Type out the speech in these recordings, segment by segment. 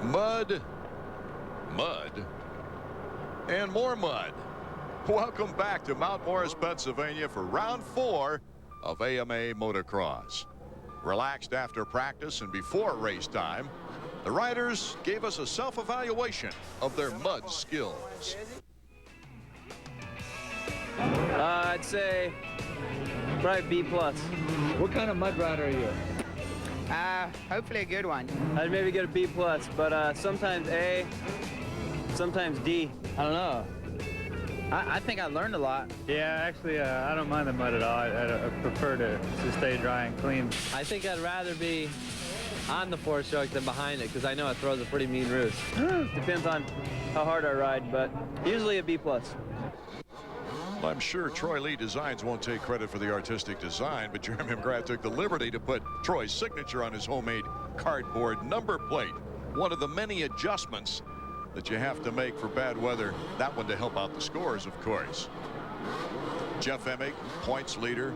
Mud, mud, and more mud. Welcome back to Mount Morris, Pennsylvania for round 4 of AMA Motocross. Relaxed after practice and before race time, the riders gave us a self-evaluation of their mud skills. I'd say probably B+. What kind of mud rider are you? Hopefully a good one. I'd maybe get a B+, but sometimes A, sometimes D. I don't know. I think I learned a lot. Yeah, actually, I don't mind the mud at all. I prefer to stay dry and clean. I think I'd rather be on the 4-stroke than behind it because I know it throws a pretty mean roost. Depends on how hard I ride, but usually a B+. Well, I'm sure Troy Lee Designs won't take credit for the artistic design, but Jeremy McGrath took the liberty to put Troy's signature on his homemade cardboard number plate. One of the many adjustments that you have to make for bad weather. That one to help out the scores, of course. Jeff Emig, points leader,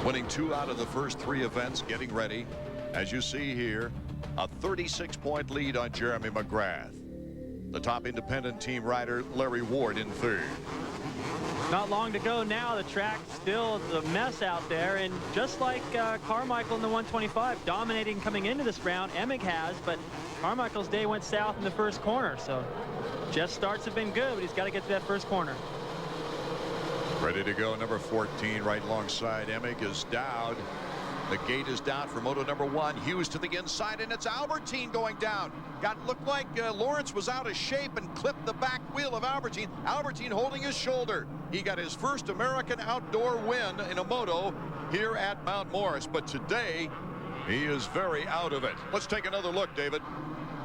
winning 2 out of the first 3 events, getting ready. As you see here, a 36-point lead on Jeremy McGrath. The top independent team rider, Larry Ward, in 3rd. Not long to go now. The track still is a mess out there, and just like Carmichael in the 125, dominating coming into this round, Emig has, but Carmichael's day went south in the first corner, so Jeff's starts have been good, but he's got to get to that first corner. Ready to go, number 14, right alongside Emig is Dowd. The gate is down for moto number 1. Hughes to the inside, and it's Albertine going down. Looked like Lawrence was out of shape and clipped the back wheel of Albertine. Albertine holding his shoulder. He got his first American outdoor win in a moto here at Mount Morris, but today he is very out of it. Let's take another look, David.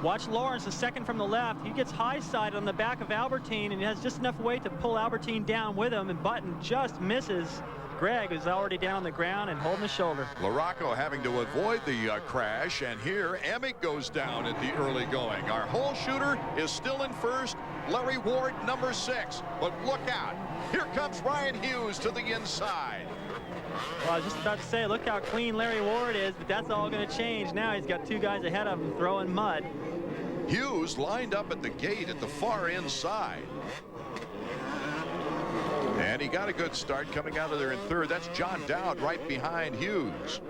Watch Lawrence, the second from the left. He gets high-sided on the back of Albertine and has just enough weight to pull Albertine down with him, and Button just misses Greg, who's already down on the ground and holding his shoulder. LaRocco having to avoid the crash, and here Emig goes down at the early going. Our whole shooter is still in first. Larry Ward, number 6. But look out. Here comes Ryan Hughes to the inside. Well, I was just about to say, look how clean Larry Ward is, but that's all going to change. Now he's got 2 guys ahead of him throwing mud. Hughes lined up at the gate at the far inside. And he got a good start coming out of there in 3rd. That's John Dowd right behind Hughes.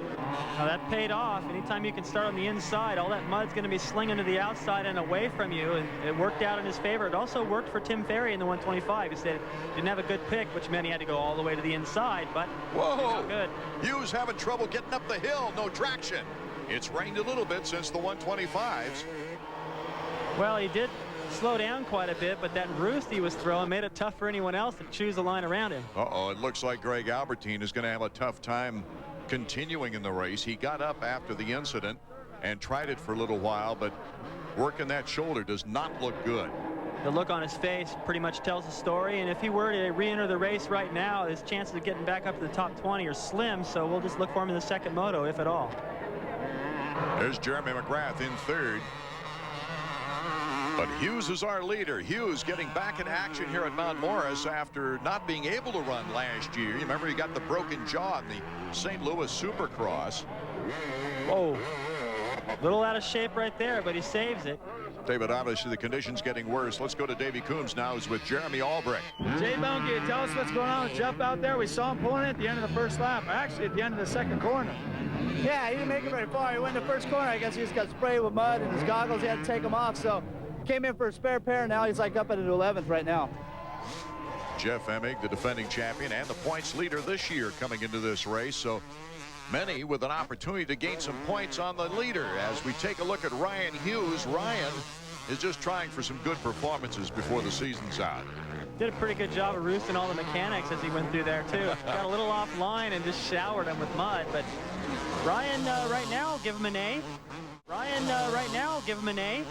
Now that paid off. Anytime you can start on the inside, all that mud's going to be slinging to the outside and away from you, and it worked out in his favor. It also worked for Tim Ferry in the 125. He said he didn't have a good pick, which meant he had to go all the way to the inside, but whoa, good. Hughes having trouble getting up the hill. No traction. It's rained a little bit since the 125s. Well, he did slow down quite a bit, but that roost he was throwing made it tough for anyone else to choose a line around him. Uh-oh, it looks like Greg Albertine is going to have a tough time continuing in the race. He got up after the incident and tried it for a little while, but working that shoulder does not look good. The look on his face pretty much tells the story, and if he were to re-enter the race right now, his chances of getting back up to the top 20 are slim, so we'll just look for him in the second moto, if at all. There's Jeremy McGrath in 3rd. But Hughes is our leader. Hughes getting back in action here at Mount Morris after not being able to run last year. You remember he got the broken jaw in the St. Louis Supercross. Whoa. Little out of shape right there, but he saves it. David, obviously the conditions getting worse. Let's go to Davey Coombs now, who's with Jeremy Albrecht. J-Bone, can you tell us what's going on with Jeff out there? We saw him pulling it at the end of the first lap, or actually at the end of the second corner. Yeah, he didn't make it very far. He went in the first corner. I guess he just got sprayed with mud, and his goggles, he had to take them off. So came in for a spare pair, and now he's like up at an 11th right now. Jeff Emig, the defending champion and the points leader this year, coming into this race. So many with an opportunity to gain some points on the leader. As we take a look at Ryan Hughes, Ryan is just trying for some good performances before the season's out. Did a pretty good job of roosting all the mechanics as he went through there, too. Got a little off line and just showered him with mud. But Ryan, right now, give him an A. Ryan, right now, give him an A.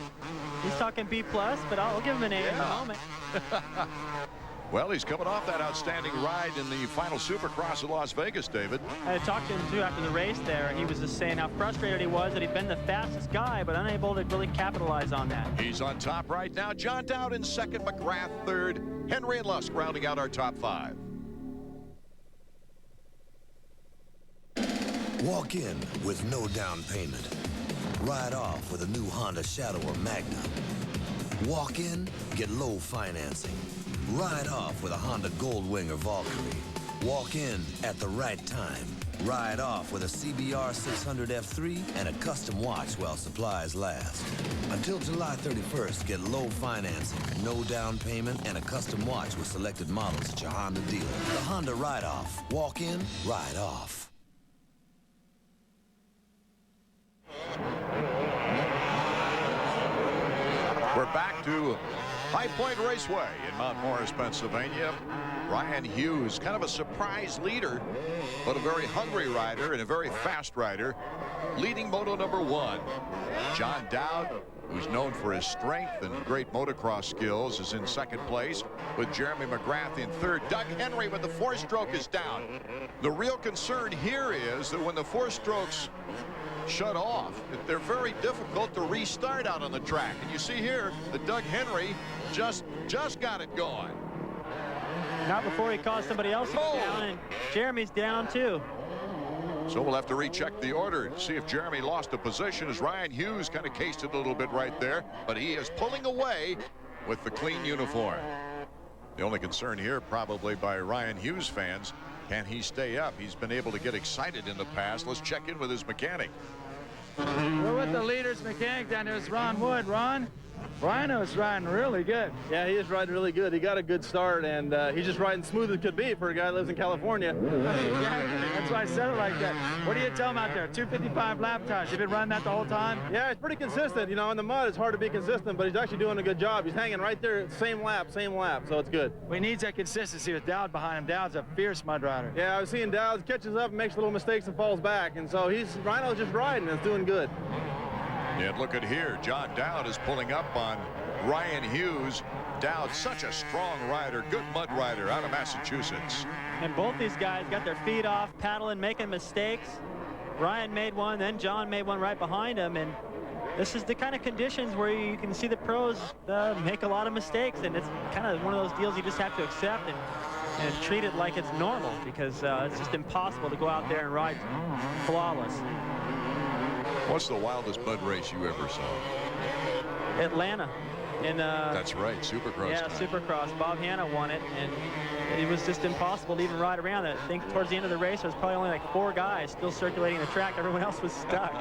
He's talking B+, but I'll give him an A in a moment. Well, he's coming off that outstanding ride in the final Supercross of Las Vegas, David. I talked to him, too, after the race there, and he was just saying how frustrated he was that he'd been the fastest guy, but unable to really capitalize on that. He's on top right now. John Dowd in 2nd, McGrath 3rd, Henry and Lusk rounding out our top 5. Walk in with no down payment. Ride off with a new Honda Shadow or Magna. Walk in, get low financing. Ride off with a Honda Goldwing or Valkyrie. Walk in at the right time. Ride off with a CBR 600 F3 and a custom watch while supplies last. Until July 31st, get low financing, no down payment, and a custom watch with selected models at your Honda dealer. The Honda Ride Off. Walk in, ride off. We're back to High Point Raceway in Mount Morris, Pennsylvania. Ryan Hughes, kind of a surprise leader, but a very hungry rider and a very fast rider, leading moto number 1. John Dowd, who's known for his strength and great motocross skills, is in second place with Jeremy McGrath in third. Doug Henry with the 4-stroke is down. The real concern here is that when the 4 strokes shut off, they're very difficult to restart out on the track. And you see here that Doug Henry just got it going. Not before he caused somebody else to go down, and Jeremy's down too. So we'll have to recheck the order and see if Jeremy lost a position, as Ryan Hughes kind of cased it a little bit right there, but he is pulling away with the clean uniform. The only concern here probably by Ryan Hughes fans, can he stay up? He's been able to get excited in the past. Let's check in with his mechanic. We're with the leader's mechanic down there. It's Ron Wood. Ron? Rhino's riding really good. Yeah, he is riding really good. He got a good start, and he's just riding smooth as could be for a guy that lives in California. That's why I said it like that. What do you tell him out there? 255 lap times. You've been running that the whole time? Yeah, it's pretty consistent. You know, in the mud, it's hard to be consistent, but he's actually doing a good job. He's hanging right there, same lap, so it's good. We need that consistency with Dowd behind him. Dowd's a fierce mud rider. Yeah, I was seeing Dowd catches up and makes little mistakes and falls back, and so Rhino's just riding and it's doing good. And look at here, John Dowd is pulling up on Ryan Hughes. Dowd, such a strong rider, good mud rider out of Massachusetts. And both these guys got their feet off, paddling, making mistakes. Ryan made one, then John made one right behind him, and this is the kind of conditions where you can see the pros make a lot of mistakes, and it's kind of one of those deals you just have to accept and treat it like it's normal, because it's just impossible to go out there and ride flawless. What's the wildest mud race you ever saw? Atlanta. That's right, Supercross. Yeah, time. Supercross. Bob Hanna won it, and it was just impossible to even ride around it. I think towards the end of the race, there was probably only like 4 guys still circulating the track. Everyone else was stuck.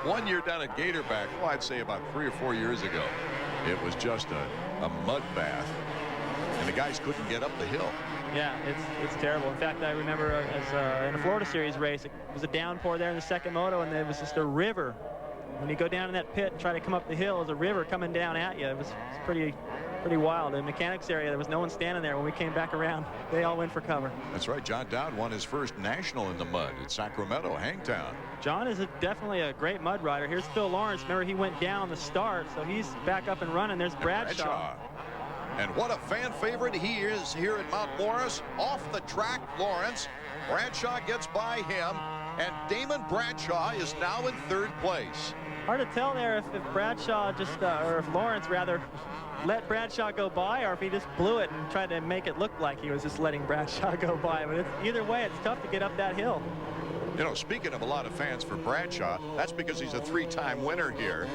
One year down at Gatorback, well, I'd say about 3 or 4 years ago, it was just a mud bath, and the guys couldn't get up the hill. Yeah, it's terrible. In fact, I remember as in a Florida Series race, it was a downpour there in the second moto, and there was just a river. When you go down in that pit and try to come up the hill, there's a river coming down at you. It's pretty wild. In the mechanics area, there was no one standing there when we came back around. They all went for cover. That's right. John Dowd won his first national in the mud at Sacramento, Hangtown. John is definitely a great mud rider. Here's Phil Lawrence. Remember, he went down on the start, so he's back up and running. There's Bradshaw. And what a fan favorite he is here at Mount Morris. Off the track, Lawrence. Bradshaw gets by him, and Damon Bradshaw is now in third place. Hard to tell there if Bradshaw just, or if Lawrence rather, let Bradshaw go by, or if he just blew it and tried to make it look like he was just letting Bradshaw go by. But either way, it's tough to get up that hill. You know, speaking of a lot of fans for Bradshaw, that's because he's a 3-time winner here.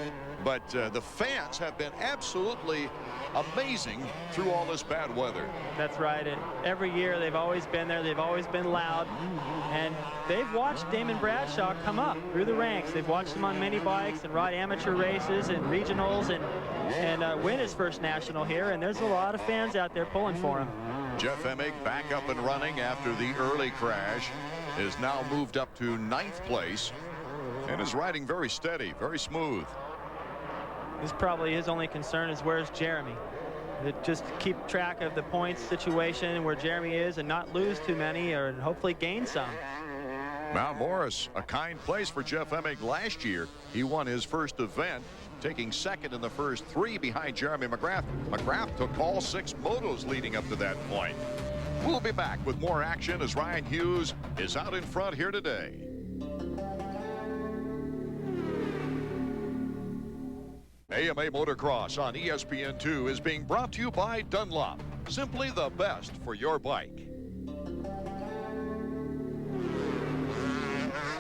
But the fans have been absolutely amazing through all this bad weather. That's right. And every year they've always been there. They've always been loud. And they've watched Damon Bradshaw come up through the ranks. They've watched him on mini bikes and ride amateur races and regionals and win his first national here. And there's a lot of fans out there pulling for him. Jeff Emig back up and running after the early crash, is now moved up to 9th place and is riding very steady, very smooth. This probably his only concern is where's Jeremy. Just keep track of the points situation where Jeremy is and not lose too many, or hopefully gain some. Mount Morris, a kind place for Jeff Emig last year. He won his first event, taking second in the first 3 behind Jeremy McGrath. McGrath took all 6 motos leading up to that point. We'll be back with more action as Ryan Hughes is out in front here today. AMA Motocross on ESPN2 is being brought to you by Dunlop. Simply the best for your bike.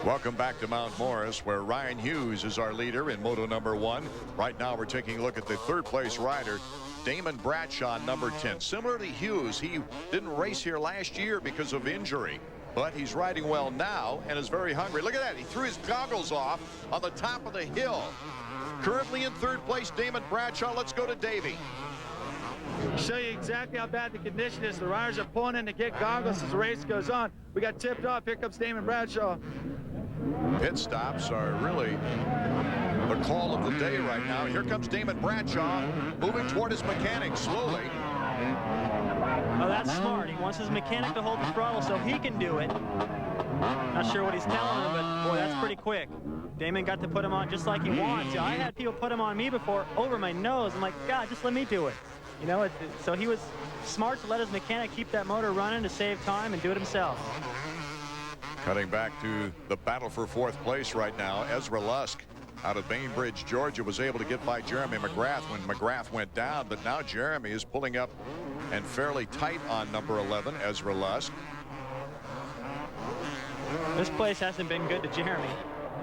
Welcome back to Mount Morris, where Ryan Hughes is our leader in Moto number 1. Right now, we're taking a look at the third-place rider, Damon Bradshaw, number 10. Similar to Hughes, he didn't race here last year because of injury, but he's riding well now and is very hungry. Look at that. He threw his goggles off on the top of the hill. Currently in third place, Damon Bradshaw. Let's go to Davey. Show you exactly how bad the condition is. The riders are pulling in to get goggles as the race goes on. We got tipped off. Here comes Damon Bradshaw. Pit stops are really the call of the day right now. Here comes Damon Bradshaw moving toward his mechanic slowly. Oh, that's smart. He wants his mechanic to hold the throttle so he can do it. Not sure what he's telling him, but boy, that's pretty quick. Damon got to put him on just like he wants. I had people put him on me before over my nose. I'm like, God, just let me do it. You know, so he was smart to let his mechanic keep that motor running to save time and do it himself. Cutting back to the battle for fourth place right now, Ezra Lusk out of Bainbridge, Georgia, was able to get by Jeremy McGrath when McGrath went down, but now Jeremy is pulling up and fairly tight on number 11, Ezra Lusk. This place hasn't been good to Jeremy.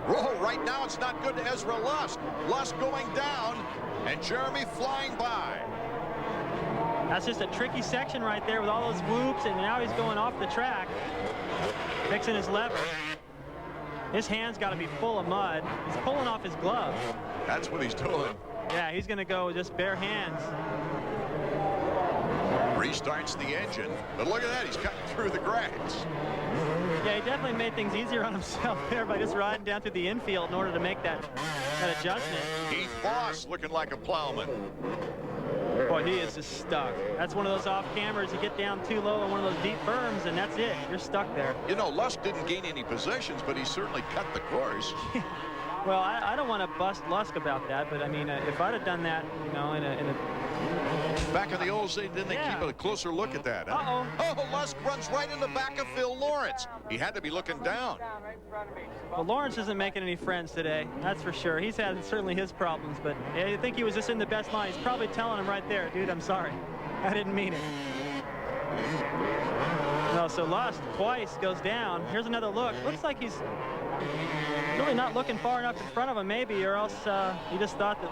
Oh, right now it's not good to Ezra Lusk. Lusk going down and Jeremy flying by. That's just a tricky section right there with all those whoops, and now he's going off the track, fixing his lever. His hand's got to be full of mud. He's pulling off his glove. That's what he's doing. Yeah, he's going to go with just bare hands. Restarts the engine, but look at that, he's cutting through the grass. Yeah, he definitely made things easier on himself there by just riding down through the infield in order to make that adjustment. Heath Boss looking like a plowman. Boy, he is just stuck. That's one of those off cameras. You get down too low on one of those deep berms, and that's it. You're stuck there. You know, Lusk didn't gain any positions, but he certainly cut the course. Well, I don't want to bust Lusk about that, but I mean, if I'd have done that, you know, in a back in the old days, didn't they keep a closer look at that? Huh? Oh, Lusk runs right in the back of Phil Lawrence. He had to be looking down. Well, Lawrence isn't making any friends today, that's for sure. He's had certainly his problems, but I think he was just in the best line. He's probably telling him right there, dude, I'm sorry. I didn't mean it. No, so Lusk twice goes down. Here's another look. Looks like he's really not looking far enough in front of him, maybe, or else he just thought that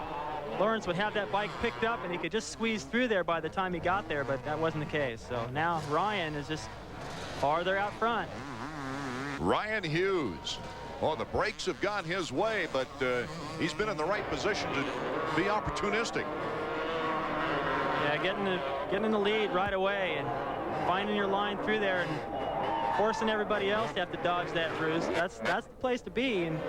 Lawrence would have that bike picked up and he could just squeeze through there by the time he got there, but that wasn't the case. So now Ryan is just farther out front. Ryan Hughes. Oh, the brakes have gone his way, but he's been in the right position to be opportunistic. Yeah, getting in the lead right away and finding your line through there and forcing everybody else to have to dodge that ruse. That's the place to be. And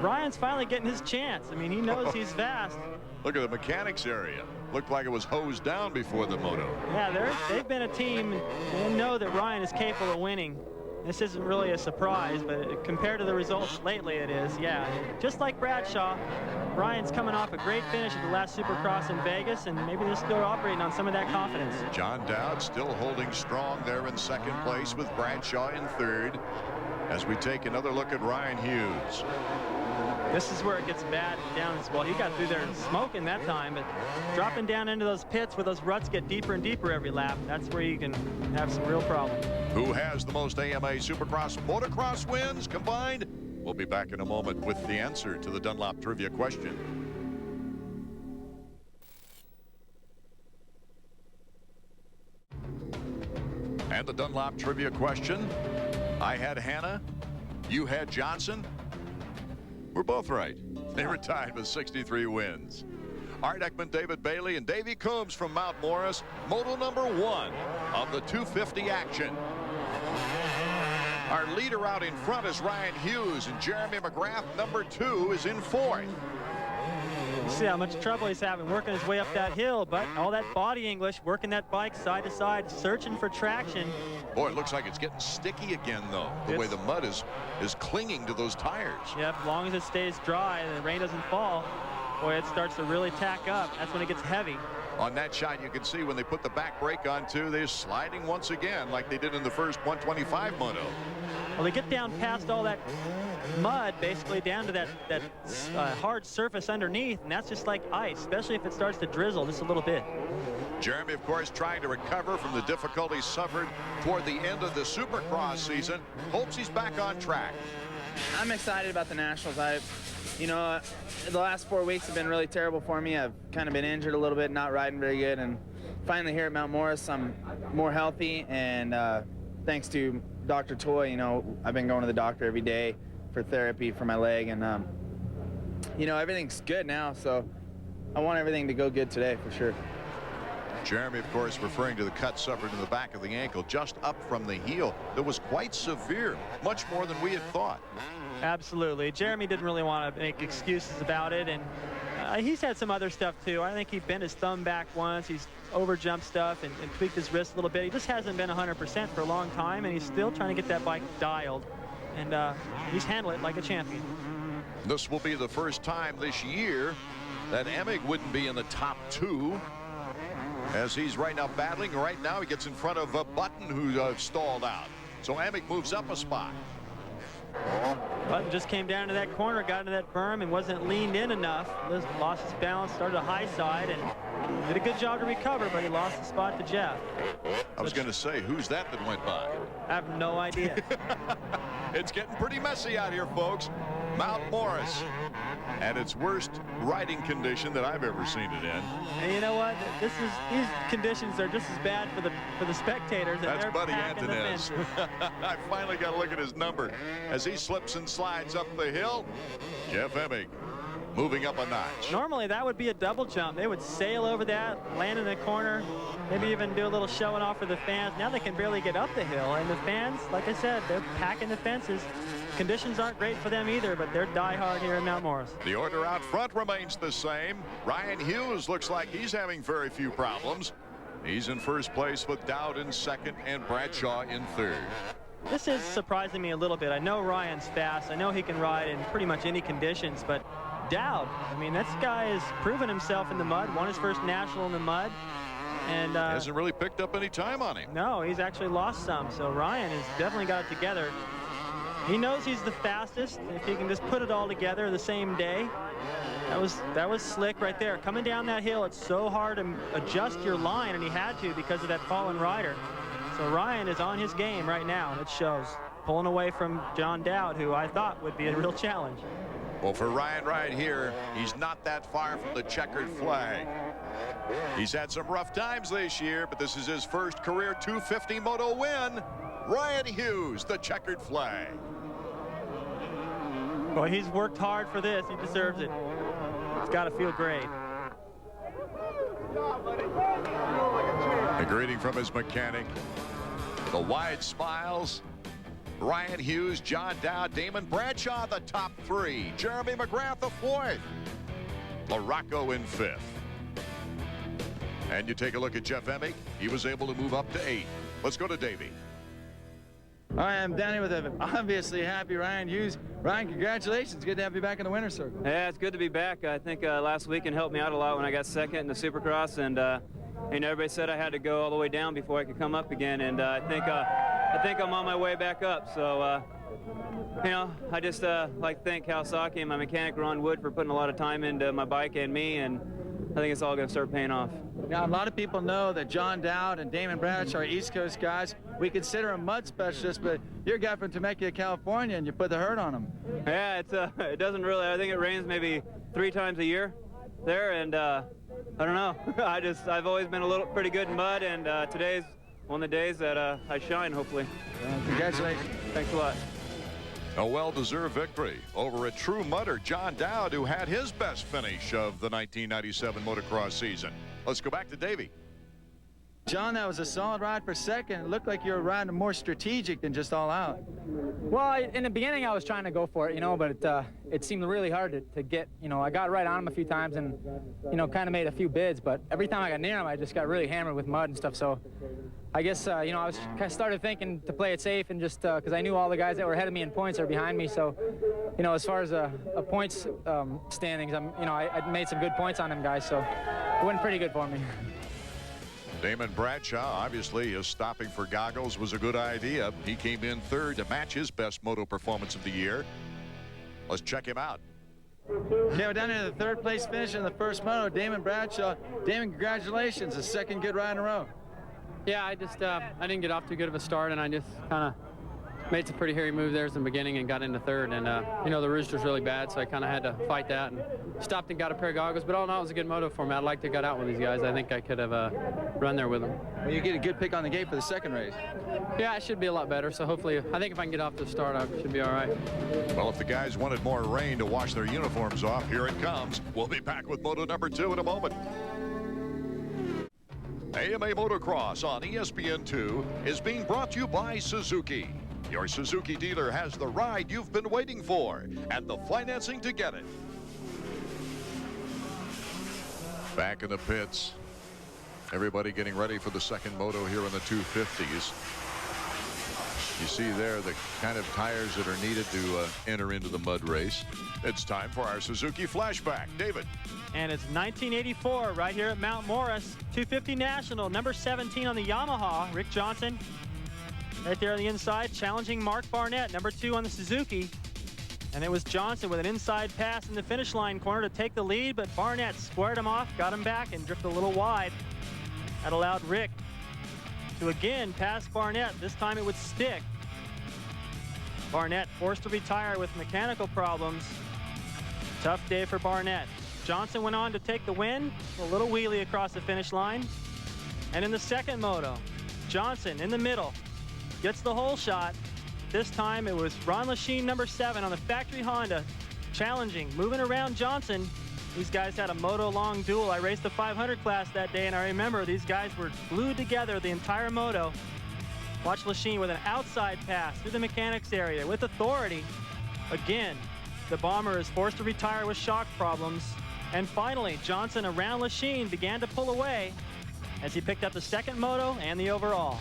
Ryan's finally getting his chance. I mean, he knows he's fast. Look at the mechanics area. Looked like it was hosed down before the moto. Yeah, they've been a team and they know that Ryan is capable of winning. This isn't really a surprise, but compared to the results lately, it is. Yeah, just like Bradshaw, Ryan's coming off a great finish at the last Supercross in Vegas, and maybe they're still operating on some of that confidence. John Dowd still holding strong there in second place with Bradshaw in third. As we take another look at Ryan Hughes. This is where it gets bad down as well. He got through there smoking that time, but dropping down into those pits where those ruts get deeper and deeper every lap, that's where you can have some real problems. Who has the most AMA Supercross motocross wins combined? We'll be back in a moment with the answer to the Dunlop trivia question. And the Dunlop trivia question. I had Hannah, you had Johnson. We're both right. They were tied with 63 wins. Art Ekman, David Bailey, and Davey Coombs from Mount Morris. Moto number 1 of the 250 action. Our leader out in front is Ryan Hughes, and Jeremy McGrath, number 2, is in fourth. You see how much trouble he's having working his way up that hill, but all that body English, working that bike side to side, searching for traction. Boy, it looks like it's getting sticky again, though, the way the mud is clinging to those tires. Yep, as long as it stays dry and the rain doesn't fall, boy, it starts to really tack up. That's when it gets heavy. On that shot, you can see when they put the back brake on, too, they're sliding once again like they did in the first 125 moto. Well, they get down past all that mud, basically down to that hard surface underneath, and that's just like ice, especially if it starts to drizzle just a little bit. Jeremy, of course, trying to recover from the difficulties suffered toward the end of the Supercross season. Hopes he's back on track. I'm excited about the Nationals. You know, the last 4 weeks have been really terrible for me. I've kind of been injured a little bit, not riding very good, and finally here at Mount Morris, I'm more healthy, and thanks to Dr. Toy, you know, I've been going to the doctor every day for therapy for my leg, and you know, everything's good now, so I want everything to go good today for sure. Jeremy, of course, referring to the cut suffered in the back of the ankle, just up from the heel. That was quite severe, much more than we had thought. Absolutely. Jeremy didn't really want to make excuses about it, and he's had some other stuff too. I think he bent his thumb back once. He's overjumped stuff and tweaked his wrist a little bit. He just hasn't been 100% for a long time, and he's still trying to get that bike dialed, and he's handled it like a champion. This will be the first time this year that Emig wouldn't be in the top 2, as he's right now battling. Right now he gets in front of Button, who stalled out. So Emig moves up a spot. Button just came down to that corner, got into that berm, and wasn't leaned in enough. Lost his balance, started a high side, and did a good job to recover, but he lost the spot to Jeff. I was going to say, who's that went by? I have no idea. It's getting pretty messy out here, folks. Mount Morris at its worst riding condition that I've ever seen it in. And you know what? These conditions are just as bad for the spectators. And that's Buddy Anthony. I finally got to look at his number as he slips and slides up the hill. Jeff Emig moving up a notch. Normally that would be a double jump. They would sail over that, land in the corner, maybe even do a little showing off for the fans. Now they can barely get up the hill, and the fans, like I said, they're packing the fences. Conditions aren't great for them either, but they're diehard here in Mount Morris. The order out front remains the same. Ryan Hughes looks like he's having very few problems. He's in first place with Dowd in second and Bradshaw in third. This is surprising me a little bit. I know Ryan's fast. I know he can ride in pretty much any conditions, but Dowd, I mean, this guy has proven himself in the mud, won his first national in the mud, and hasn't really picked up any time on him. No, he's actually lost some, so Ryan has definitely got it together. He knows he's the fastest. If he can just put it all together the same day, that was slick right there. Coming down that hill, it's so hard to adjust your line, and he had to because of that fallen rider. So Ryan is on his game right now, and it shows. Pulling away from John Dowd, who I thought would be a real challenge. Well, for Ryan right here, he's not that far from the checkered flag. He's had some rough times this year, but this is his first career 250 moto win. Ryan Hughes, the checkered flag. Well, he's worked hard for this. He deserves it. It's got to feel great. A greeting from his mechanic. The wide smiles. Ryan Hughes, John Dowd, Damon Bradshaw, the top 3. Jeremy McGrath, the 4th. LaRocco in 5th. And you take a look at Jeff Emig. He was able to move up to 8th. Let's go to Davey. All right, I'm down here with an obviously happy Ryan Hughes. Ryan, congratulations. Good to have you back in the winner's circle. Yeah, it's good to be back. I think last weekend helped me out a lot when I got second in the Supercross, and everybody said I had to go all the way down before I could come up again, and I think I'm on my way back up. So, you know, I just like to thank Kawasaki and my mechanic Ron Wood for putting a lot of time into my bike and me, and I think it's all going to start paying off. Now, a lot of people know that John Dowd and Damon Bradshaw are East Coast guys. We consider them mud specialists, but you're a guy from Temecula, California, and you put the hurt on them. Yeah, it doesn't really. I think it rains maybe 3 times a year there, and I don't know. I've always been pretty good in mud, and today's one of the days that I shine, hopefully. Congratulations. Thanks a lot. A well-deserved victory over a true mudder, John Dowd, who had his best finish of the 1997 motocross season. Let's go back to Davey. John, that was a solid ride for second. It looked like you were riding more strategic than just all out. Well, in the beginning, I was trying to go for it, you know, but it seemed really hard to get, you know, I got right on him a few times and, you know, kind of made a few bids, but every time I got near him, I just got really hammered with mud and stuff. So I guess, you know, I was kind of started thinking to play it safe and just because I knew all the guys that were ahead of me in points are behind me. So, you know, as far as a points standings, you know, I made some good points on them guys, so it went pretty good for me. Damon Bradshaw, obviously, his stopping for goggles was a good idea. He came in third to match his best moto performance of the year. Let's check him out. Okay, we're down here to the third place finish in the first moto. Damon Bradshaw. Damon, congratulations. The second good ride in a row. Yeah, I didn't get off too good of a start, and I just kind of made some pretty hairy moves there in the beginning and got into third. And, you know, the rooster's really bad, so I kind of had to fight that and stopped and got a pair of goggles. But all in all, it was a good moto for me. I'd like to got out with these guys. I think I could have run there with them. Well, you get a good pick on the gate for the second race. Yeah, it should be a lot better. So hopefully, I think if I can get off to the start, I should be all right. Well, if the guys wanted more rain to wash their uniforms off, here it comes. We'll be back with Moto number 2 in a moment. AMA Motocross on ESPN2 is being brought to you by Suzuki. Your Suzuki dealer has the ride you've been waiting for and the financing to get it. Back in the pits. Everybody getting ready for the second moto here in the 250s. You see there the kind of tires that are needed to enter into the mud race. It's time for our Suzuki flashback. David. And it's 1984 right here at Mount Morris. 250 National, number 17 on the Yamaha, Rick Johnson. Right there on the inside, challenging Mark Barnett, number 2 on the Suzuki. And it was Johnson with an inside pass in the finish line corner to take the lead, but Barnett squared him off, got him back, and drifted a little wide. That allowed Rick to again pass Barnett. This time it would stick. Barnett forced to retire with mechanical problems. Tough day for Barnett. Johnson went on to take the win, a little wheelie across the finish line. And in the second moto, Johnson in the middle gets the hole shot. This time it was Ron Lachine, number 7 on the factory Honda, challenging, moving around Johnson. These guys had a moto-long duel. I raced the 500 class that day, and I remember these guys were glued together the entire moto. Watch Lachine with an outside pass through the mechanics area with authority. Again, the bomber is forced to retire with shock problems. And finally, Johnson around Lachine began to pull away as he picked up the second moto and the overall.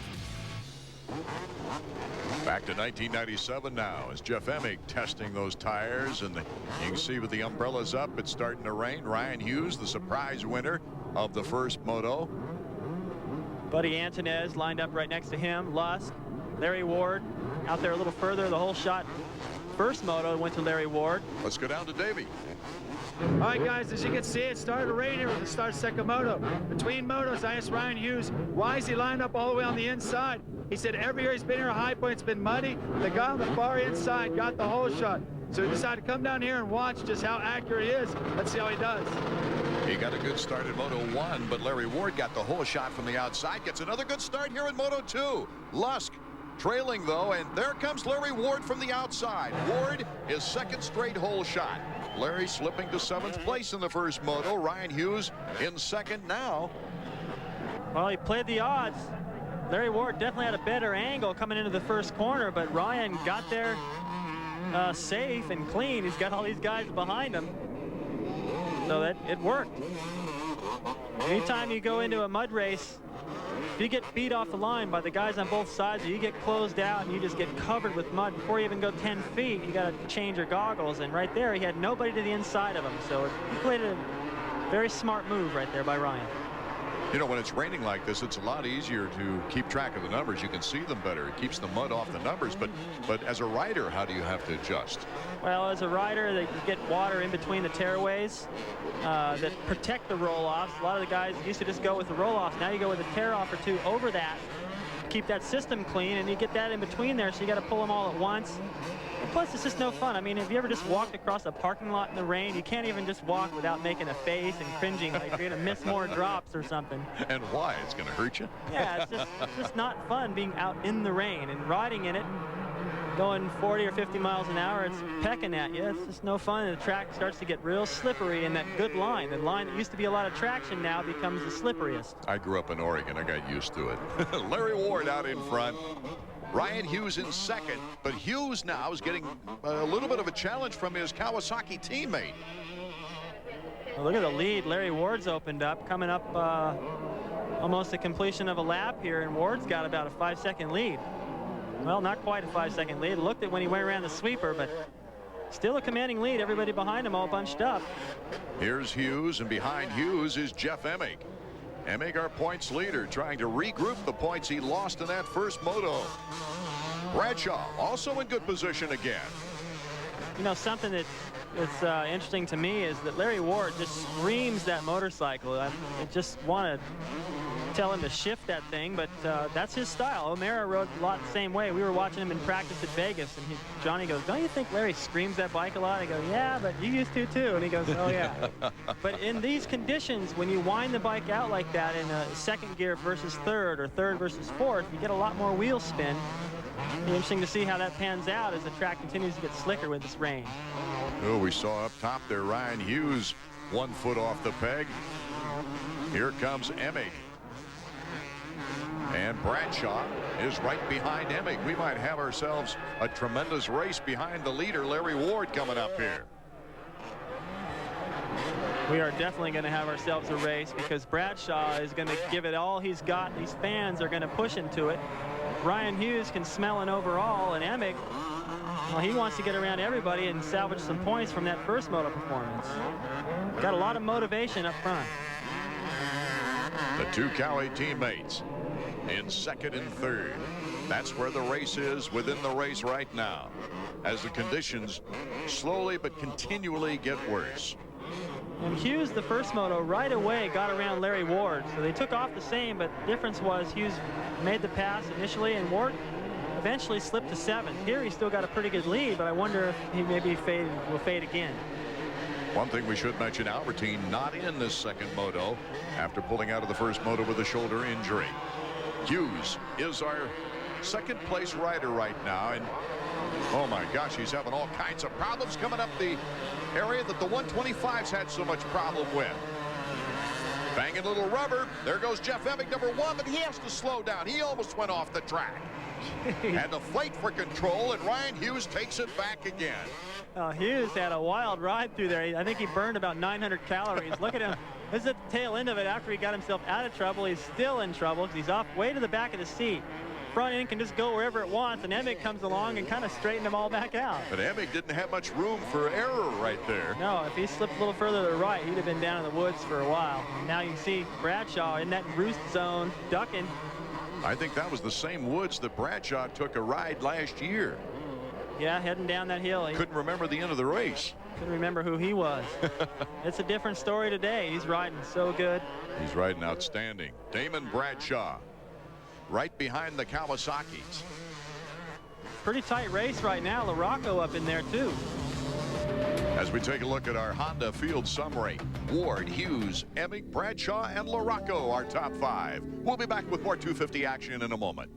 Back to 1997 now as Jeff Emig testing those tires, and you can see with the umbrellas up, it's starting to rain. Ryan Hughes, the surprise winner of the first moto. Buddy Antonez lined up right next to him. Lusk, Larry Ward out there a little further. The whole shot first moto went to Larry Ward. Let's go down to Davey. All right, guys, as you can see, it started to rain here with the start second moto. Between motos, I asked Ryan Hughes, why is he lined up all the way on the inside? He said every year he's been here at High Point, it's been muddy. The guy on the far inside got the hole shot. So he decided to come down here and watch just how accurate he is. Let's see how he does. He got a good start in Moto 1, but Larry Ward got the hole shot from the outside. Gets another good start here in Moto 2. Lusk trailing, though, and there comes Larry Ward from the outside. Ward, his second straight hole shot. Larry slipping to 7th place in the first moto. Ryan Hughes in second now. Well, he played the odds. Larry Ward definitely had a better angle coming into the first corner, but Ryan got there safe and clean. He's got all these guys behind him. So that it worked. Anytime you go into a mud race, if you get beat off the line by the guys on both sides, or you get closed out and you just get covered with mud before you even go 10 feet, you got to change your goggles. And right there, he had nobody to the inside of him. So he played a very smart move right there by Ryan. You know, when it's raining like this, it's a lot easier to keep track of the numbers. You can see them better. It keeps the mud off the numbers. But as a rider, how do you have to adjust? Well, as a rider, you get water in between the tearaways that protect the roll-offs. A lot of the guys used to just go with the roll-offs. Now you go with a tear-off or two over that to keep that system clean, and you get that in between there, so you got to pull them all at once. And plus, it's just no fun. I mean, have you ever just walked across a parking lot in the rain? You can't even just walk without making a face and cringing like you're going to miss more drops or something. And why? It's going to hurt you? Yeah, it's just not fun being out in the rain and riding in it. Going 40 or 50 miles an hour, it's pecking at you. It's just no fun, and the track starts to get real slippery in that good line. The line that used to be a lot of traction now becomes the slipperiest. I grew up in Oregon. I got used to it. Larry Ward out in front. Ryan Hughes in second, but Hughes now is getting a little bit of a challenge from his Kawasaki teammate. Well, look at the lead. Larry Ward's opened up, coming up almost the completion of a lap here, and Ward's got about a 5-second lead. Well, not quite a 5-second lead. Looked at when he went around the sweeper, but still a commanding lead. Everybody behind him all bunched up. Here's Hughes, and behind Hughes is Jeff Emig. Emig, our points leader, trying to regroup the points he lost in that first moto. Bradshaw also in good position again. You know, something that that's interesting to me is that Larry Ward just screams that motorcycle. I just want to tell him to shift that thing, but that's his style. O'Mara rode a lot the same way. We were watching him in practice at Vegas, and Johnny goes, "Don't you think Larry screams that bike a lot?" I go, "Yeah, but you used to too." And he goes, "Oh yeah." But in these conditions, when you wind the bike out like that in a second gear versus third or third versus fourth, you get a lot more wheel spin. It'll be interesting to see how that pans out as the track continues to get slicker with this rain. Oh, we saw up top there Ryan Hughes 1 foot off the peg. Here comes Emig. And Bradshaw is right behind Emig. We might have ourselves a tremendous race behind the leader, Larry Ward, coming up here. We are definitely going to have ourselves a race because Bradshaw is going to give it all he's got. These fans are going to push into it. Ryan Hughes can smell an overall, and Emig, well, he wants to get around everybody and salvage some points from that first moto performance. Got a lot of motivation up front. The two Cowie teammates in second and third. That's where the race is within the race right now, as the conditions slowly but continually get worse. And Hughes, the first moto, right away got around Larry Ward. So they took off the same, but the difference was Hughes made the pass initially, and Ward eventually slipped to 7th. Here he's still got a pretty good lead, but I wonder if he maybe will fade again. One thing we should mention, Albertine not in this second moto after pulling out of the first moto with a shoulder injury. Hughes is our second place rider right now, and oh my gosh, he's having all kinds of problems coming up the area that the 125s had so much problem with. Banging little rubber. There goes Jeff Emig, number 1, but he has to slow down. He almost went off the track. Had to fight for control, and Ryan Hughes takes it back again. Hughes had a wild ride through there. I think he burned about 900 calories. Look at him. This is at the tail end of it. After he got himself out of trouble, he's still in trouble because he's off way to the back of the seat. Front end can just go wherever it wants, and Emig comes along and kind of straightened them all back out. But Emig didn't have much room for error right there. No, if he slipped a little further to the right, he'd have been down in the woods for a while. Now you can see Bradshaw in that roost zone, ducking. I think that was the same woods that Bradshaw took a ride last year. Yeah, heading down that hill. Couldn't remember the end of the race. Couldn't remember who he was. It's a different story today. He's riding so good. He's riding outstanding. Damon Bradshaw right behind the Kawasaki's. Pretty tight race right now. LaRocco up in there too. As we take a look at our Honda field summary, Ward, Hughes, Emig, Bradshaw, and LaRocco, our top 5. We'll be back with more 250 action in a moment.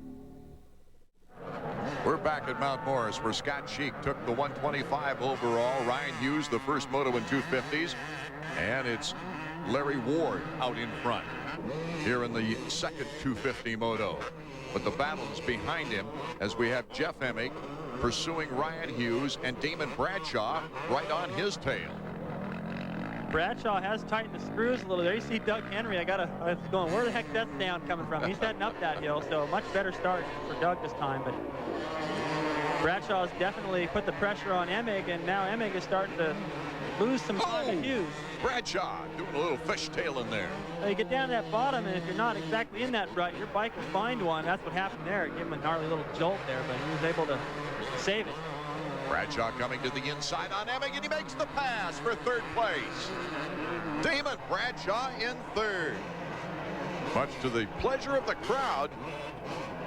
We're back at Mount Morris, where Scott Sheik took the 125 overall. Ryan Hughes, the first moto in 250s. And it's Larry Ward out in front here in the second 250 moto. But the battle is behind him as we have Jeff Emig pursuing Ryan Hughes and Damon Bradshaw right on his tail. Bradshaw has tightened the screws a little. There you see Doug Henry. I was going, where the heck that's down coming from? He's heading up that hill, so much better start for Doug this time. But Bradshaw's definitely put the pressure on Emig, and now Emig is starting to lose some time to Hughes. Bradshaw doing a little fishtail in there. So you get down to that bottom, and if you're not exactly in that rut, your bike will find one. That's what happened there. It gave him a gnarly little jolt there, but he was able to save it. Bradshaw coming to the inside on Emig, and he makes the pass for third place. Damon Bradshaw in third. Much to the pleasure of the crowd,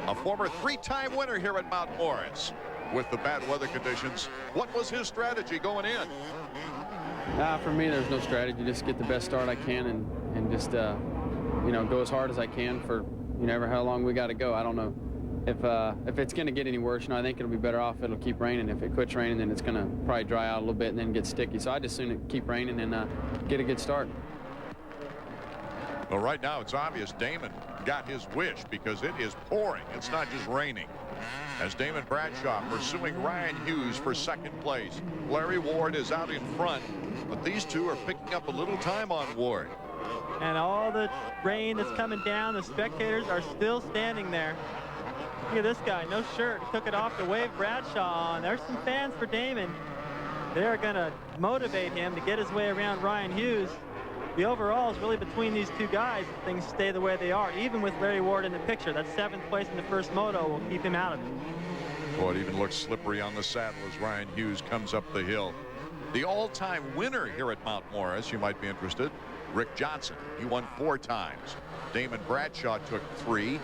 a former 3-time winner here at Mount Morris. With the bad weather conditions, what was his strategy going in? For me, there's no strategy. Just get the best start I can and just, you know, go as hard as I can for, you know, how long we got to go. I don't know if it's going to get any worse. You know, I think it'll be better off it'll keep raining. If it quits raining, then it's going to probably dry out a little bit and then get sticky. So I just sooner keep raining and get a good start. Well, right now it's obvious Damon got his wish because it is pouring. It's not just raining. As Damon Bradshaw pursuing Ryan Hughes for second place. Larry Ward is out in front, but these two are picking up a little time on Ward. And all the rain that's coming down, the spectators are still standing there. Look at this guy, no shirt. He took it off to wave Bradshaw on. There's some fans for Damon. They're going to motivate him to get his way around Ryan Hughes. The overall is really between these two guys if things stay the way they are, even with Larry Ward in the picture. That 7th place in the first moto will keep him out of it. Boy, it even looks slippery on the saddle as Ryan Hughes comes up the hill. The all-time winner here at Mount Morris, you might be interested, Rick Johnson. He won 4 times. Damon Bradshaw took 3.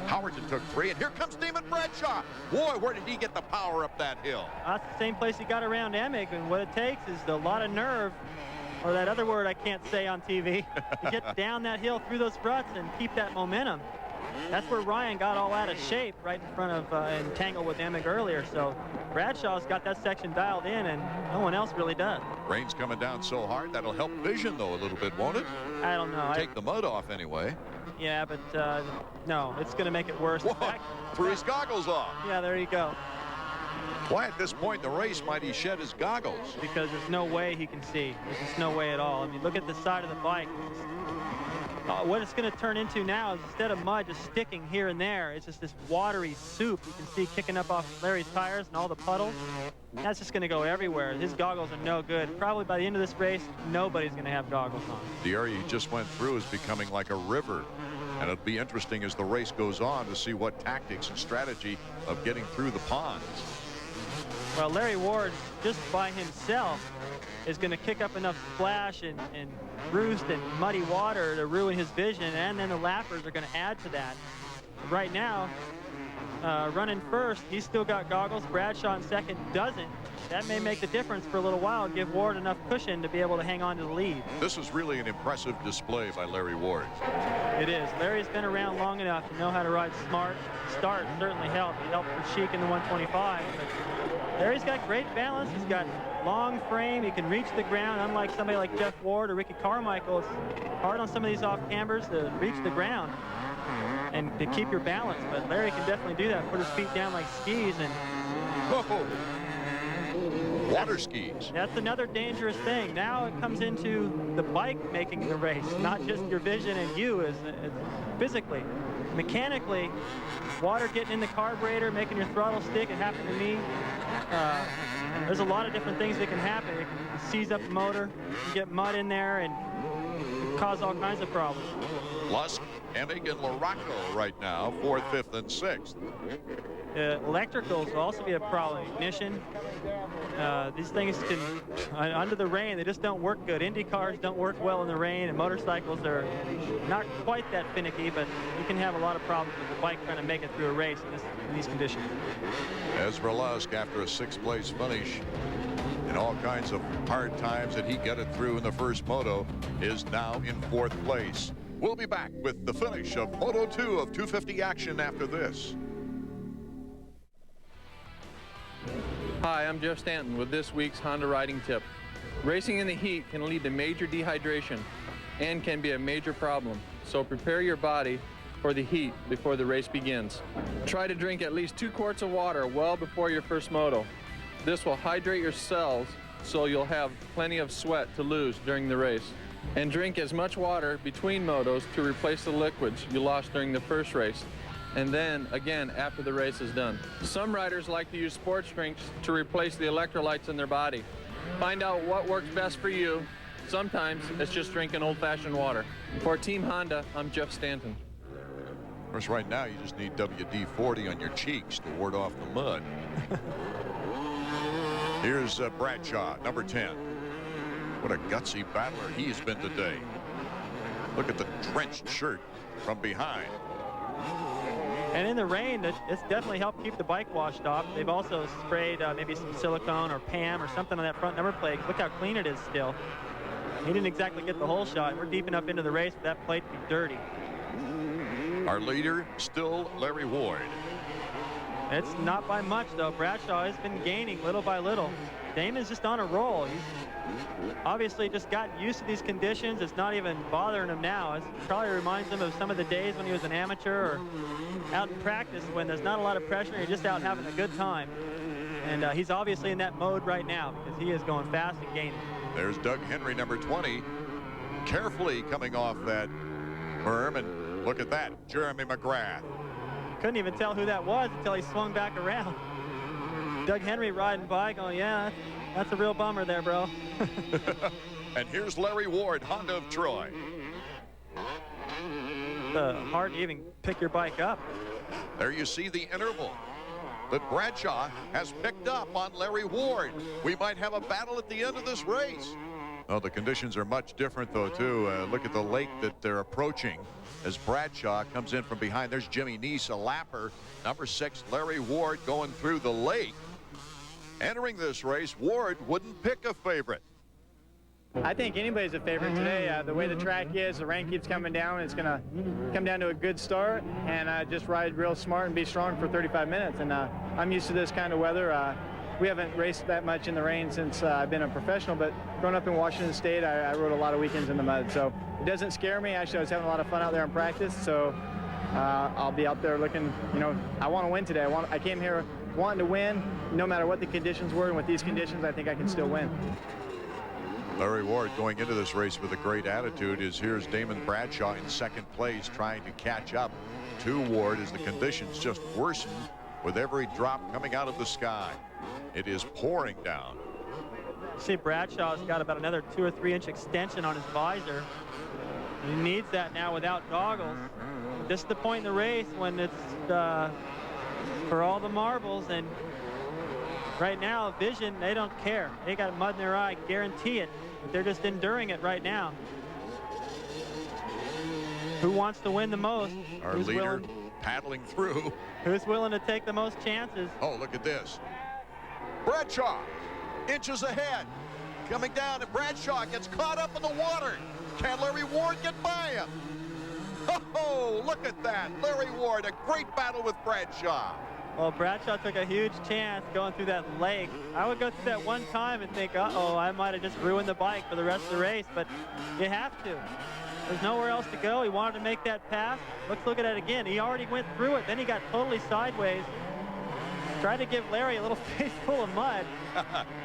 Howerton took 3, and here comes Damon Bradshaw. Boy, where did he get the power up that hill? That's the same place he got around Emick, and what it takes is a lot of nerve, or that other word I can't say on TV, to get down that hill through those ruts and keep that momentum. That's where Ryan got all out of shape, right in front of and tangled with Emick earlier. So Bradshaw's got that section dialed in, and no one else really does. Rain's coming down so hard, that'll help vision, though, a little bit, won't it? I don't know. Take the mud off anyway. Yeah, but no, it's going to make it worse. Whoa, threw his goggles off. Yeah, there you go. Why, at this point in the race, might he shed his goggles? Because there's no way he can see. There's just no way at all. I mean, look at the side of the bike. What it's going to turn into now is, instead of mud just sticking here and there, it's just this watery soup you can see kicking up off Larry's tires and all the puddles. That's just going to go everywhere. His goggles are no good. Probably by the end of this race, nobody's going to have goggles on. The area he just went through is becoming like a river. And it'll be interesting as the race goes on to see what tactics and strategy of getting through the ponds. Well, Larry Ward, just by himself, is going to kick up enough splash and roost and muddy water to ruin his vision, and then the lappers are going to add to that. Right now, running first, he's still got goggles. Bradshaw in second doesn't. That may make the difference for a little while, give Ward enough cushion to be able to hang on to the lead. This is really an impressive display by Larry Ward. It is. Larry's been around long enough to know how to ride smart. Start certainly helped. He helped for Sheik in the 125. But Larry's got great balance. He's got long frame. He can reach the ground, unlike somebody like Jeff Ward or Ricky Carmichael. It's hard on some of these off cambers to reach the ground and to keep your balance. But Larry can definitely do that. Put his feet down like skis and... Whoa. Water skis. That's another dangerous thing. Now it comes into the bike making the race, not just your vision and you as physically. Mechanically, water getting in the carburetor, making your throttle stick. It happened to me. There's a lot of different things that can happen. It can seize up the motor, you get mud in there, and cause all kinds of problems. Lusk, Emig, and Larocco right now, 4th, 5th, and 6th. Electricals will also be a problem. Ignition. These things can, under the rain, they just don't work good. Indy cars don't work well in the rain, and motorcycles are not quite that finicky, but you can have a lot of problems with the bike trying to make it through a race in these conditions. Ezra Lusk, after a 6th place finish and all kinds of hard times that he got it through in the first moto, is now in 4th place. We'll be back with the finish of Moto 2 of 250 action after this. Hi, I'm Jeff Stanton with this week's Honda riding tip. Racing in the heat can lead to major dehydration and can be a major problem, so prepare your body for the heat before the race begins. Try to drink at least 2 quarts of water well before your first moto. This will hydrate your cells so you'll have plenty of sweat to lose during the race. And drink as much water between motos to replace the liquids you lost during the first race, and then again after the race is done. Some riders like to use sports drinks to replace the electrolytes in their body. Find out what works best for you. Sometimes it's just drinking old-fashioned water. For Team Honda, I'm Jeff Stanton. Of course, right now you just need WD-40 on your cheeks to ward off the mud. Here's Bradshaw, number 10. What a gutsy battler he has been today. Look at the drenched shirt from behind. And in the rain, it's definitely helped keep the bike washed off. They've also sprayed maybe some silicone or PAM or something on that front number plate. Look how clean it is still. He didn't exactly get the whole shot. We're deep enough into the race for that plate to be dirty. Our leader, still Larry Ward. It's not by much, though. Bradshaw has been gaining little by little. Damon's just on a roll. He's obviously just gotten used to these conditions. It's not even bothering him now. It probably reminds him of some of the days when he was an amateur or out in practice when there's not a lot of pressure. You're just out having a good time. And he's obviously in that mode right now because he is going fast and gaining. There's Doug Henry, number 20, carefully coming off that berm. And look at that, Jeremy McGrath. Couldn't even tell who that was until he swung back around. Doug Henry riding by going, yeah, that's a real bummer there, bro. And here's Larry Ward, Honda of Troy. Hard to even pick your bike up. There you see the interval. that Bradshaw has picked up on Larry Ward. We might have a battle at the end of this race. Oh, the conditions are much different, though, too. Look at the lake that they're approaching as Bradshaw comes in from behind. There's Jimmy Neese, a lapper. Number 6, Larry Ward, going through the lake. Entering this race, Ward wouldn't pick a favorite. I think anybody's a favorite today. The way the track is, the rain keeps coming down. It's going to come down to a good start, and just ride real smart and be strong for 35 minutes. And I'm used to this kind of weather. We haven't raced that much in the rain since I've been a professional, but growing up in Washington State, I rode a lot of weekends in the mud. So it doesn't scare me. Actually, I was having a lot of fun out there in practice. So I'll be out there looking, I want to win today. I came here wanting to win, no matter what the conditions were. And with these conditions, I think I can still win. Larry Ward going into this race with a great attitude. Here's Damon Bradshaw in second place, trying to catch up to Ward as the conditions just worsen with every drop coming out of the sky. It is pouring down. See, Bradshaw's got about another 2 or 3 inch extension on his visor. He needs that now without goggles. This is the point in the race when it's for all the marbles, and right now, vision, they don't care. They got mud in their eye, guarantee it. But they're just enduring it right now. Who wants to win the most? Our leader paddling through. Who's willing to take the most chances? Oh, look at this. Bradshaw, inches ahead. Coming down, and Bradshaw gets caught up in the water. Can Larry Ward get by him? Oh, look at that. Larry Ward, a great battle with Bradshaw. Well, Bradshaw took a huge chance going through that lake. I would go through that one time and think, uh-oh, I might have just ruined the bike for the rest of the race, but you have to. There's nowhere else to go. He wanted to make that pass. Let's look at it again. He already went through it. Then he got totally sideways. Tried to give Larry a little face full of mud.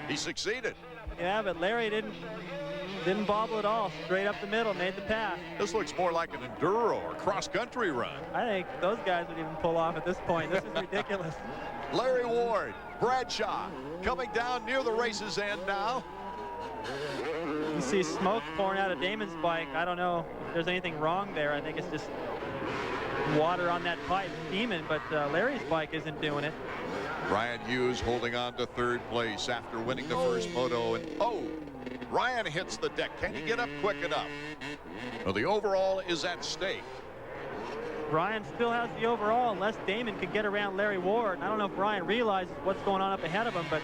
He succeeded. Yeah, but Larry didn't bobble at all. Straight up the middle, made the pass. This looks more like an enduro or cross-country run. I think those guys would even pull off at this point. This is ridiculous. Larry Ward, Bradshaw, coming down near the race's end now. You see smoke pouring out of Damon's bike. I don't know if there's anything wrong there. I think it's just water on that pipe steaming, but Larry's bike isn't doing it. Ryan Hughes holding on to third place after winning the first moto, and Ryan hits the deck. Can he get up quick enough? Well, the overall is at stake. Ryan still has the overall unless Damon can get around Larry Ward. I don't know if Ryan realizes what's going on up ahead of him, but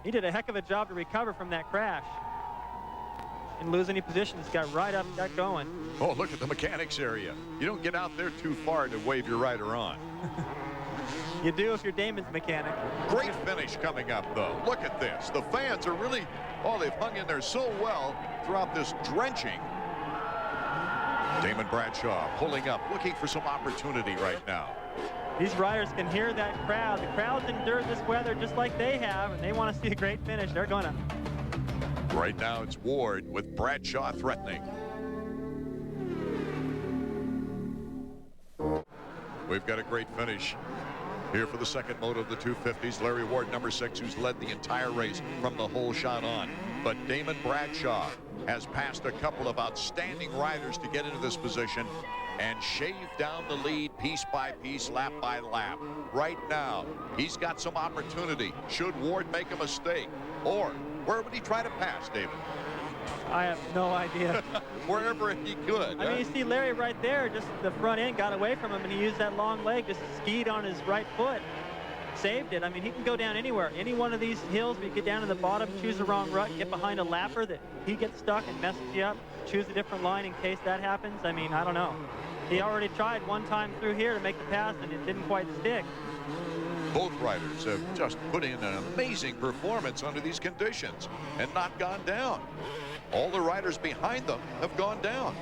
he did a heck of a job to recover from that crash. Didn't lose any positions, got right up, got going. Oh, look at the mechanics area. You don't get out there too far to wave your rider on. You do if you're Damon's mechanic. Great finish coming up, though. Look at this. The fans are really, they've hung in there so well throughout this drenching. Damon Bradshaw pulling up, looking for some opportunity right now. These riders can hear that crowd. The crowd's endured this weather just like they have, and they want to see a great finish. They're going to. Right now, it's Ward with Bradshaw threatening. We've got a great finish here for the second moto of the 250s. Larry Ward, number 6, who's led the entire race from the whole shot on. But Damon Bradshaw has passed a couple of outstanding riders to get into this position and shave down the lead piece by piece, lap by lap. Right now, he's got some opportunity. Should Ward make a mistake? Or where would he try to pass, David? I have no idea. Wherever he could. I mean, you see Larry right there, just the front end got away from him, and he used that long leg, just skied on his right foot. Saved it. I mean, he can go down anywhere. Any one of these hills, we get down to the bottom, choose the wrong rut, get behind a lapper that he gets stuck and messes you up, choose a different line in case that happens. I mean, I don't know. He already tried one time through here to make the pass, and it didn't quite stick. Both riders have just put in an amazing performance under these conditions and not gone down. All the riders behind them have gone down.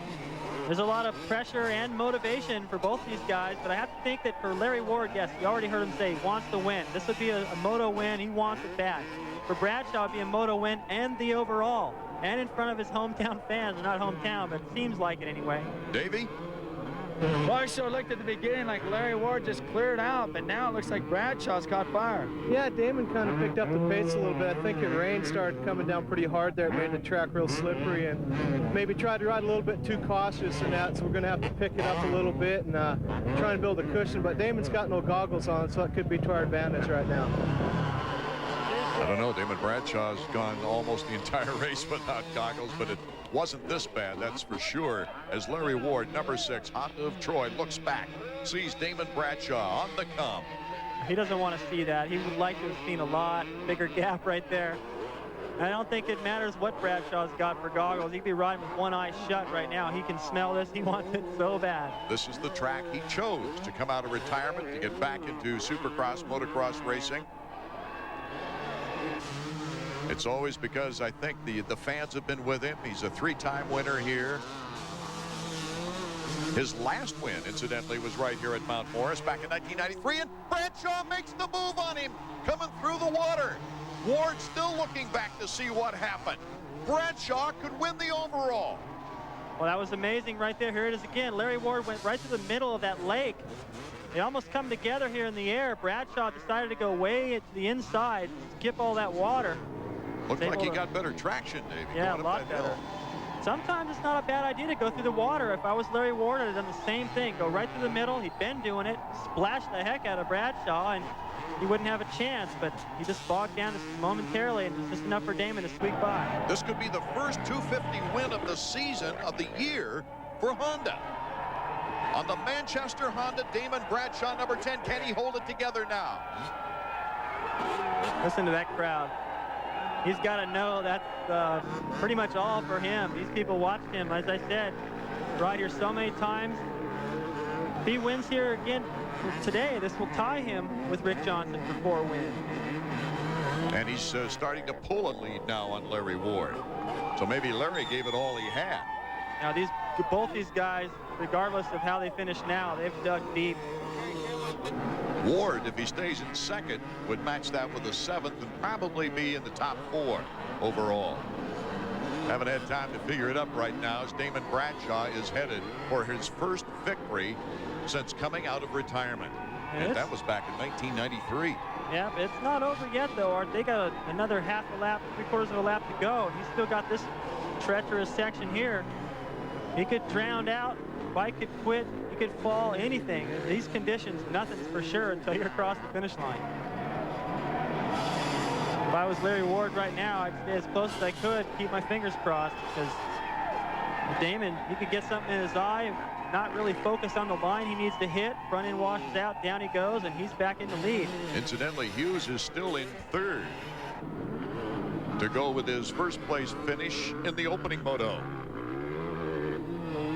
There's a lot of pressure and motivation for both these guys, but I have to think that for Larry Ward, yes, you already heard him say he wants to win. This would be a moto win. He wants it bad. For Bradshaw, it'd be a moto win and the overall, and in front of his hometown fans. They're not hometown, but it seems like it anyway. Davey? Well, I sure looked at the beginning like Larry Ward just cleared out, but now it looks like Bradshaw's caught fire. Yeah, Damon kind of picked up the pace a little bit. I think the rain started coming down pretty hard there. It made the track real slippery and maybe tried to ride a little bit too cautious in that, so we're going to have to pick it up a little bit and try and build a cushion. But Damon's got no goggles on, so it could be to our advantage right now. I don't know. Damon Bradshaw's gone almost the entire race without goggles, but it wasn't this bad, that's for sure, as Larry Ward, number 6, Honda of Troy, looks back, sees Damon Bradshaw on the come. He doesn't want to see that. He would like to have seen a lot bigger gap right there. I don't think it matters what Bradshaw's got for goggles. He'd be riding with one eye shut right now. He can smell this. He wants it so bad. This is the track he chose to come out of retirement to get back into Supercross, motocross racing. It's always because I think the fans have been with him. He's a 3-time winner here. His last win, incidentally, was right here at Mount Morris back in 1993, and Bradshaw makes the move on him, coming through the water. Ward still looking back to see what happened. Bradshaw could win the overall. Well, that was amazing right there. Here it is again. Larry Ward went right to the middle of that lake. They almost come together here in the air. Bradshaw decided to go way to the inside, skip all that water. Looked like he got better traction, Dave. Yeah, a lot better. Sometimes it's not a bad idea to go through the water. If I was Larry Ward, I'd have done the same thing. Go right through the middle. He'd been doing it, splashed the heck out of Bradshaw, and he wouldn't have a chance. But he just bogged down just momentarily, and it was just enough for Damon to squeak by. This could be the first 250 win of the season, of the year, for Honda. On the Manchester Honda, Damon Bradshaw, number 10. Can he hold it together now? Listen to that crowd. He's got to know that's pretty much all for him. These people watched him, as I said, ride here so many times. If he wins here again today, this will tie him with Rick Johnson for 4 wins. And he's starting to pull a lead now on Larry Ward. So maybe Larry gave it all he had. Now both these guys, regardless of how they finish now, they've dug deep. Ward, if he stays in second, would match that with a 7th and probably be in the top 4 overall. Haven't had time to figure it up right now as Damon Bradshaw is headed for his first victory since coming out of retirement. And that was back in 1993. Yeah, but it's not over yet, though, Art. They got another half a lap, 3/4 of a lap to go. He's still got this treacherous section here. He could drown out, bike could quit, he could fall, anything. In these conditions, nothing's for sure until you're across the finish line. If I was Larry Ward right now, I'd stay as close as I could, keep my fingers crossed, because Damon, he could get something in his eye, not really focus on the line he needs to hit. Front end washes out, down he goes, and he's back in the lead. Incidentally, Hughes is still in 3rd to go with his first place finish in the opening moto.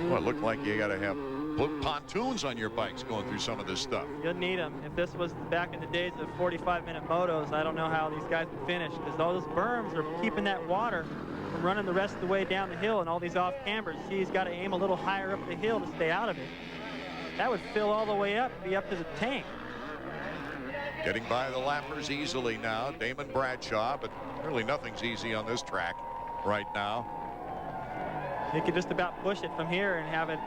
Well, it looked like you got to put pontoons on your bikes going through some of this stuff. You'd need them. If this was back in the days of 45-minute motos, I don't know how these guys would finish, because all those berms are keeping that water from running the rest of the way down the hill, and all these off cambers. See, he's got to aim a little higher up the hill to stay out of it. That would fill all the way up, be up to the tank. Getting by the lappers easily now, Damon Bradshaw, but really nothing's easy on this track right now. He could just about push it from here and have it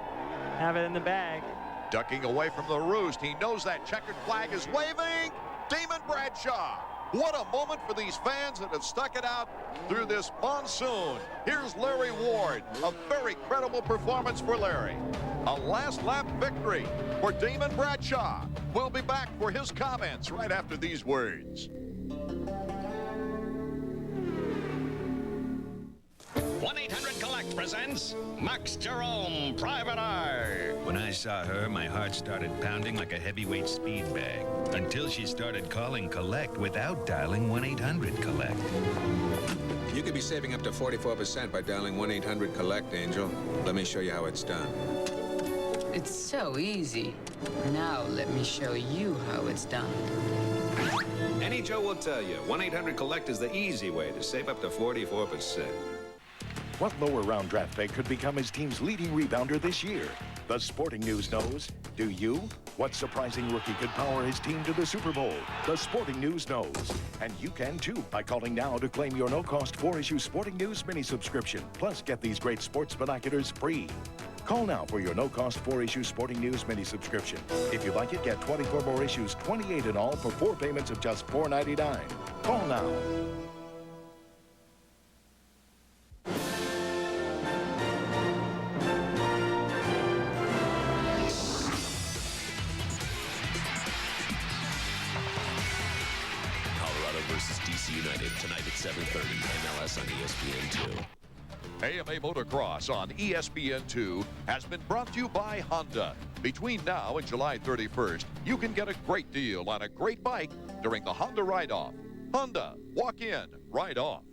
in the bag. Ducking away from the roost. He knows that checkered flag is waving. Damon Bradshaw. What a moment for these fans that have stuck it out through this monsoon. Here's Larry Ward. A very credible performance for Larry. A last lap victory for Damon Bradshaw. We'll be back for his comments right after these words. 1-800-COLLECT presents Max Jerome, Private Eye. When I saw her, my heart started pounding like a heavyweight speed bag, until she started calling Collect without dialing 1-800-COLLECT. You could be saving up to 44% by dialing 1-800-COLLECT, Angel. Let me show you how it's done. It's so easy. Now let me show you how it's done. Any Joe will tell you, 1-800-COLLECT is the easy way to save up to 44%. What lower round draft pick could become his team's leading rebounder this year? The Sporting News knows. Do you? What surprising rookie could power his team to the Super Bowl? The Sporting News knows. And you can too by calling now to claim your no-cost 4-issue Sporting News mini subscription. Plus, get these great sports binoculars free. Call now for your no-cost 4-issue Sporting News mini subscription. If you like it, get 24 more issues, 28 in all, for 4 payments of just $4.99. Call now. Colorado versus DC United tonight at 7:30. MLS on ESPN2. AMA Motocross on ESPN2 has been brought to you by Honda. Between now and July 31st, you can get a great deal on a great bike during the Honda Ride-Off. Honda, walk in, ride off.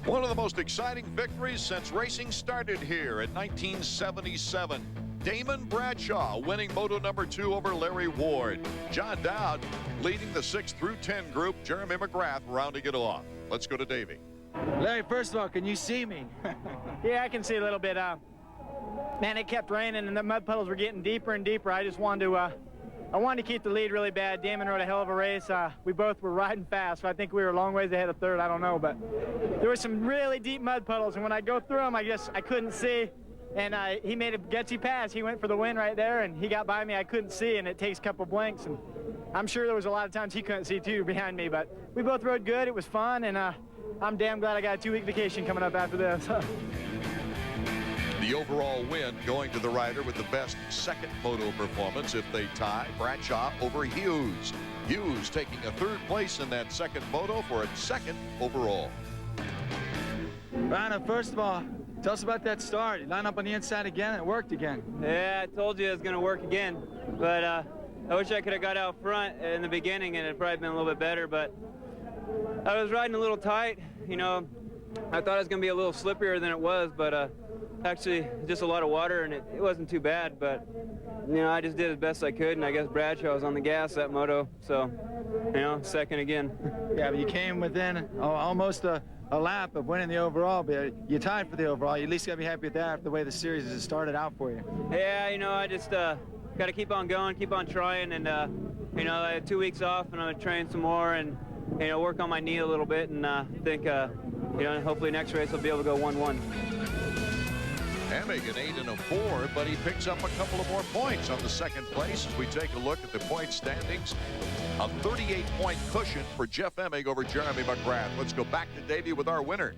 One of the most exciting victories since racing started here in 1977. Damon Bradshaw winning Moto number 2 over Larry Ward. John Dowd leading the 6 through 10 group. Jeremy McGrath rounding it off. Let's go to Davey. Larry, first of all, can you see me? Yeah, I can see a little bit. Man, it kept raining and the mud puddles were getting deeper and deeper. I just wanted to, I wanted to keep the lead really bad. Damon rode a hell of a race. We both were riding fast, so I think we were a long ways ahead of third. I don't know, but there were some really deep mud puddles, and when I go through them, I couldn't see. And he made a gutsy pass. He went for the win right there, and he got by me. I couldn't see, and it takes a couple blinks. And I'm sure there was a lot of times he couldn't see too behind me, but we both rode good. It was fun, and I'm damn glad I got a 2-week vacation coming up after this. The overall win going to the rider with the best second moto performance. If they tie, Bradshaw over Hughes. Hughes taking a 3rd place in that second moto for a 2nd overall. Ryan, first of all, tell us about that start. You line up on the inside again, and it worked again. Yeah, I told you it was going to work again, but I wish I could have got out front in the beginning and it'd probably been a little bit better, but I was riding a little tight. You know, I thought it was going to be a little slipperier than it was, but actually just a lot of water, and it wasn't too bad, but you know, I just did as best I could, and I guess Bradshaw was on the gas that moto, so you know, 2nd again. Yeah, but you came within almost a lap of winning the overall, but you tied for the overall. You at least got to be happy with that after the way the series has started out for you. Yeah, you know, I just got to keep on going, keep on trying, and you know, I had 2 weeks off, and I'm going to train some more and you know, work on my knee a little bit, and think you know, hopefully next race I'll be able to go 1-1. Emig an 8 and a 4, but he picks up a couple of more points on the 2nd place as we take a look at the point standings. A 38-point cushion for Jeff Emig over Jeremy McGrath. Let's go back to Davey with our winner.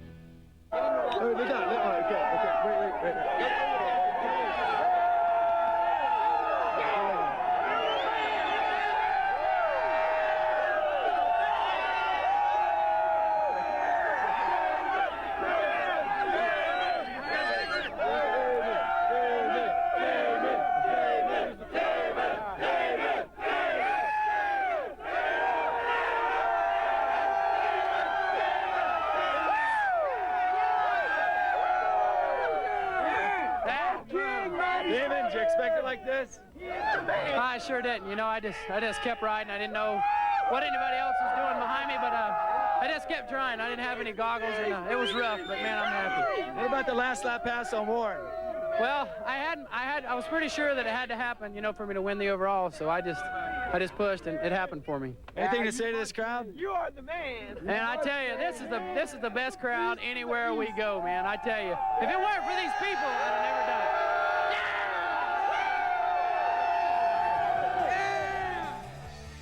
Damon, did you expect it like this? I sure didn't. You know, I just kept riding. I didn't know what anybody else was doing behind me, but I just kept trying. I didn't have any goggles, and it was rough, but man, I'm happy. What about the last lap pass on Ward? Well, I was pretty sure that it had to happen, you know, for me to win the overall, so I just pushed, and it happened for me. Anything to say to this crowd? You are the man. And I tell you, this is the best crowd anywhere we go, man. I tell you, if it weren't for these people, I'd have never done it.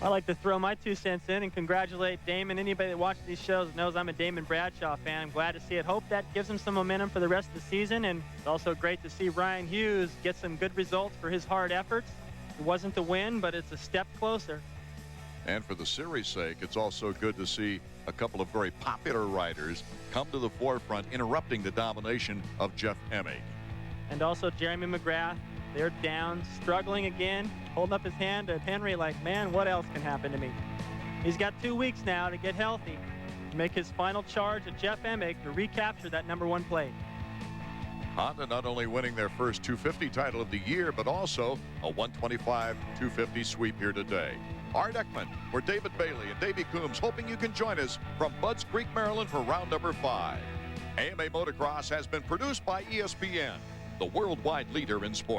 I'd like to throw my 2 cents in and congratulate Damon. Anybody that watches these shows knows I'm a Damon Bradshaw fan. I'm glad to see it. Hope that gives him some momentum for the rest of the season. And it's also great to see Ryan Hughes get some good results for his hard efforts. It wasn't the win, but it's a step closer. And for the series' sake, it's also good to see a couple of very popular riders come to the forefront, interrupting the domination of Jeff Emig. And also Jeremy McGrath. They're down, struggling again, holding up his hand at Henry like, man, what else can happen to me? He's got 2 weeks now to get healthy, to make his final charge at Jeff Emig to recapture that #1 plate. Honda not only winning their first 250 title of the year, but also a 125-250 sweep here today. Art Ekman, we're David Bailey and Davey Coombs, hoping you can join us from Budds Creek, Maryland for round number 5. AMA Motocross has been produced by ESPN, the worldwide leader in sport.